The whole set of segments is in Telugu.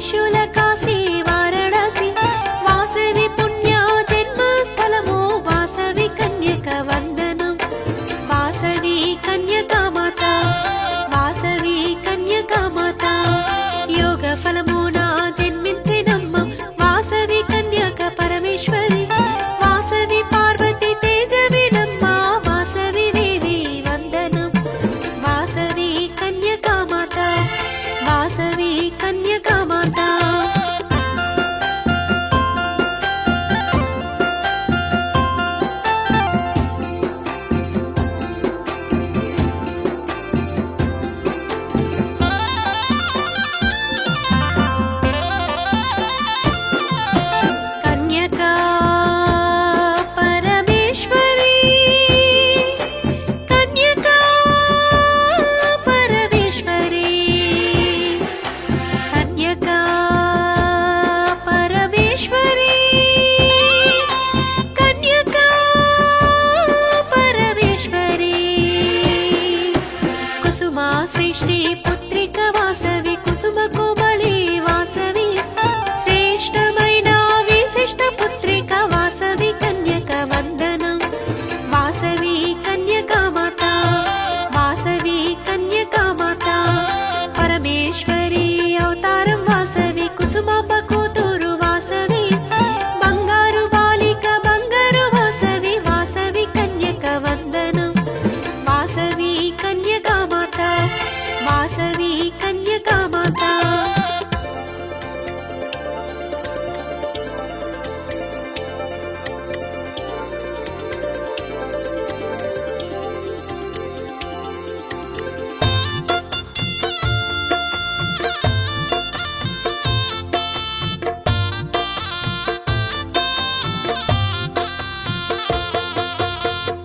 ఋషుల కాశీ వారణాసి వాసవి పుణ్య జన్మస్థలము వాసవి కన్యక వందనం వాసవి కన్యకా మాత వాసవి కన్యకా మాత యోగ ఫలమున జన్మించినమ్మ వాసవి కన్యక పరమేశ్వరి వాసవి పార్వతి తేజవినమ్మ వాసవి దేవి వందనం వాసవి కన్యకా మాత వాసవి కన్యకా మాత కన్యకా పరమేశ్వరి కన్యకా పరమేశ్వరి కన్యకా పరమేశ్వరి కన్యకా పరమేశ్వరి కుసుమా సృష్టి పుత్రిక వాసవి కుసుమ కోమలి వాసవి శ్రేష్టమైన విశిష్ట పుత్రిక వాసవి కన్యక వందనం వాసవి కన్యకా మాత వాసవి కన్యకా మాత పరమేశ్వరి అవతారం వాసవి కుసుమాప కూతురు వాసవి బంగారు బాలిక బంగారు వాసవి వాసవి కన్యక వందనం వాసవి కన్యకా మాత వాసవి కన్యకా మాత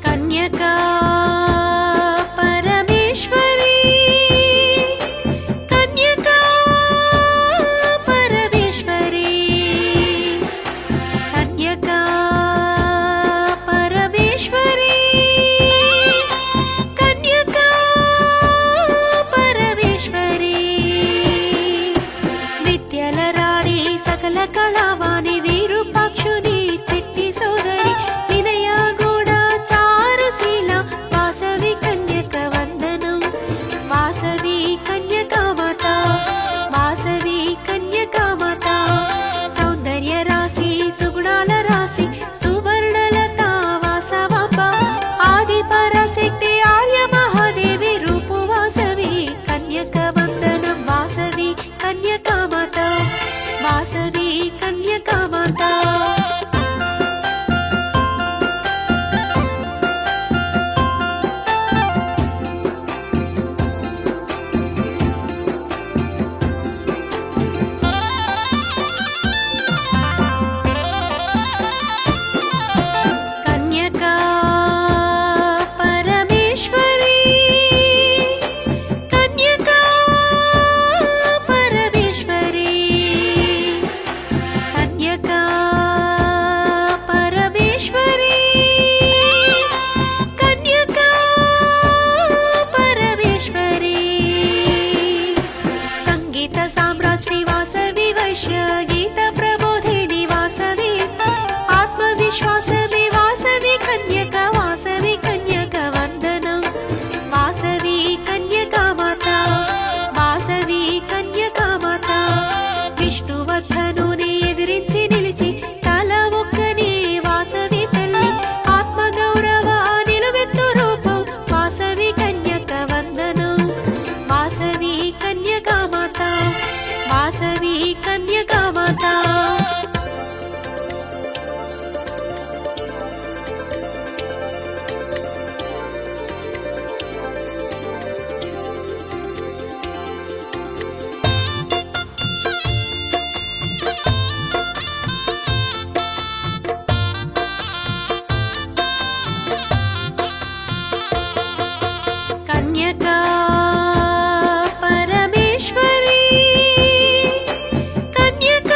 కన్యకా పరమేశ్వరి కన్యకా పరమేశ్వరి కన్యకా పరమేశ్వరి కన్యకా పరమేశ్వరి విద్యల రాణి సకల కళావాణి వీరుపాక్షుని చిట్టి సోదరి వినయ గూఢ చారుశీల వాసవి కన్యక వందనం వాసవి కన్యకా మాత వాసవి కన్యకా మాత సౌందర్య రాశి సుగుణాల రాశి సువర్ణలత వాసవాంబ ఆది పరాశక్తి ఆర్య మహాదేవి రూపు వాసవి కన్యక వందనం వాసవి కన్యకా మాత వాసవి కన్యకా మాత కన్యకా పరమేశ్వరి కన్యకా పరమేశ్వరి కన్యకా పరమేశ్వరి కన్యకా పరమేశ్వరి సంగీత సామ్రాట్ శ్రీ వాసవి వైశ్య గీత ప్రబోధిని వాసవి ఆత్మవిశ్వాసవి వాసవి కన్యక వాసవి కన్యక వందనం వాసవి కన్యకా మాత వాసవి కన్యకా మాత విష్ణువర్ధనుని ఎదిరించి నిలిచి తల ఒక్కని వాసవి తల్లి ఆత్మగౌరవ నిలువెత్తు రూపం వాసవి కన్యక వందనం వాసవి కన్యకా మాత వాసవి కన్యకా మాత కన్యకా పరమేశ్వరి కన్యకా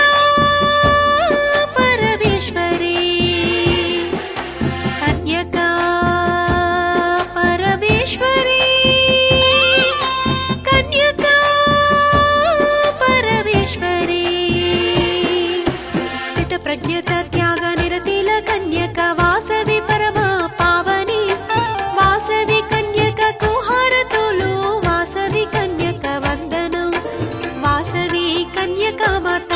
కన్యకామాత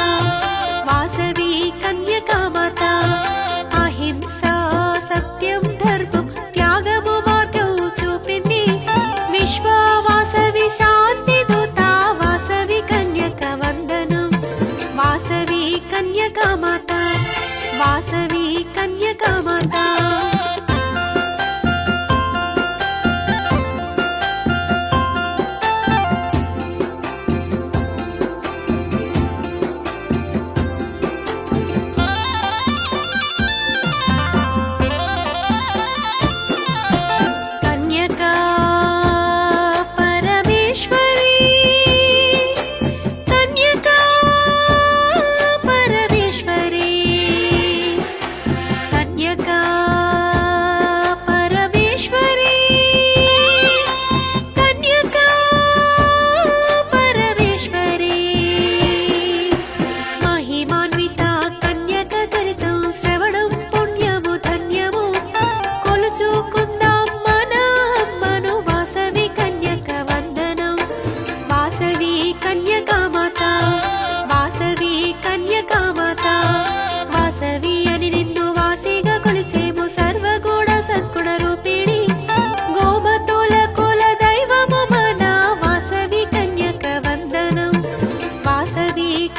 వాసవి కన్యకామాత అహింసా సత్యం ధర్మం త్యాగము మార్గం చూపింది విశ్వవాసవి శాంతి దూత వాసవి కన్యక వందనం వాసవి కన్యకామాత వాసవి కన్యకామాత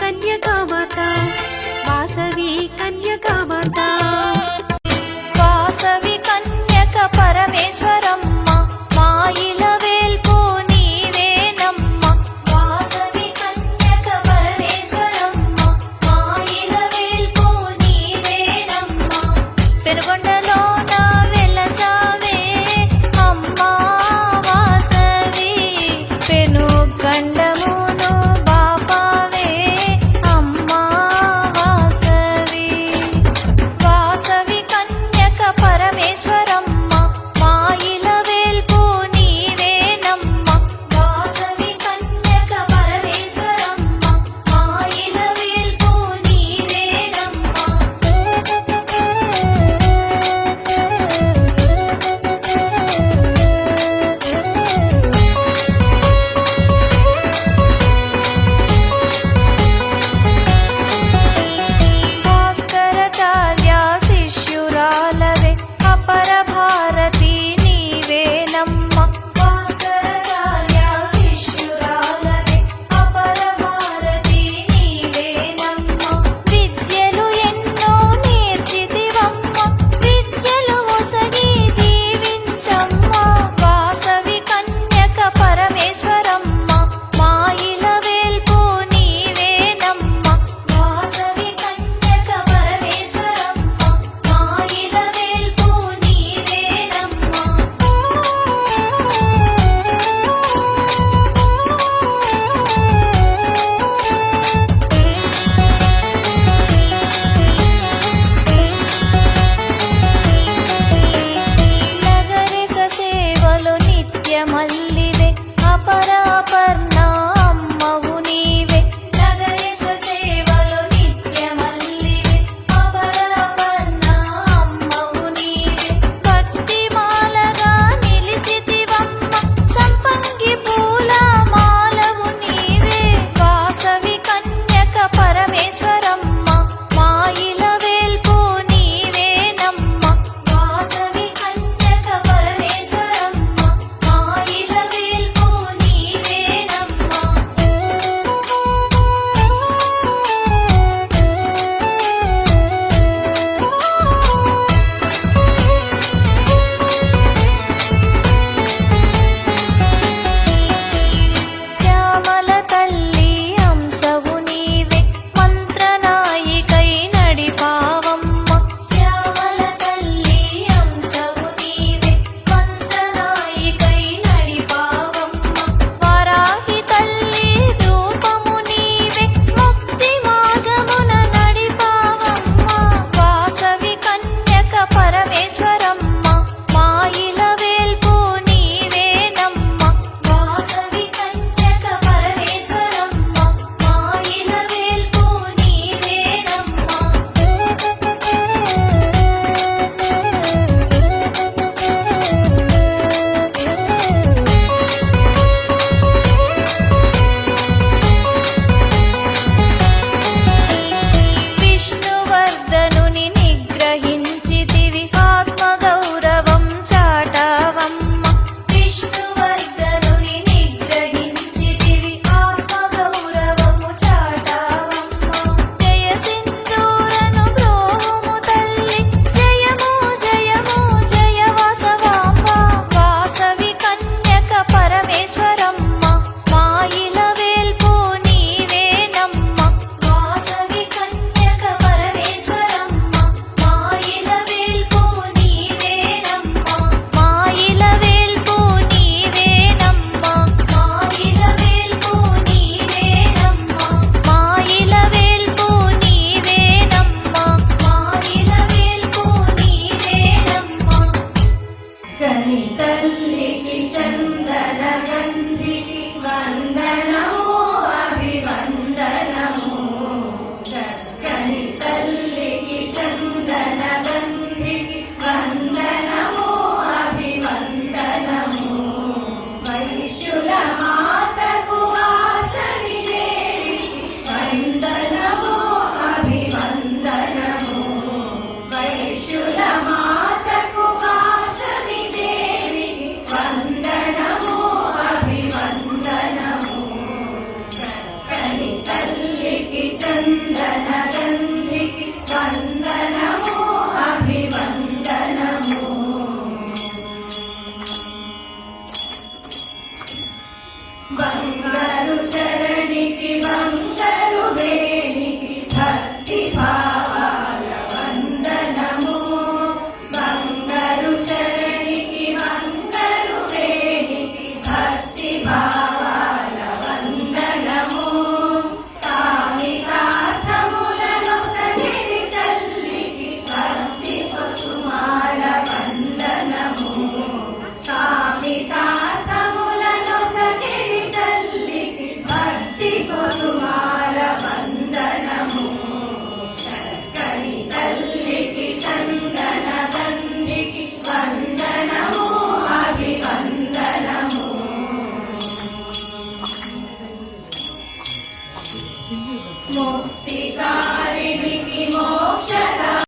కన్యకా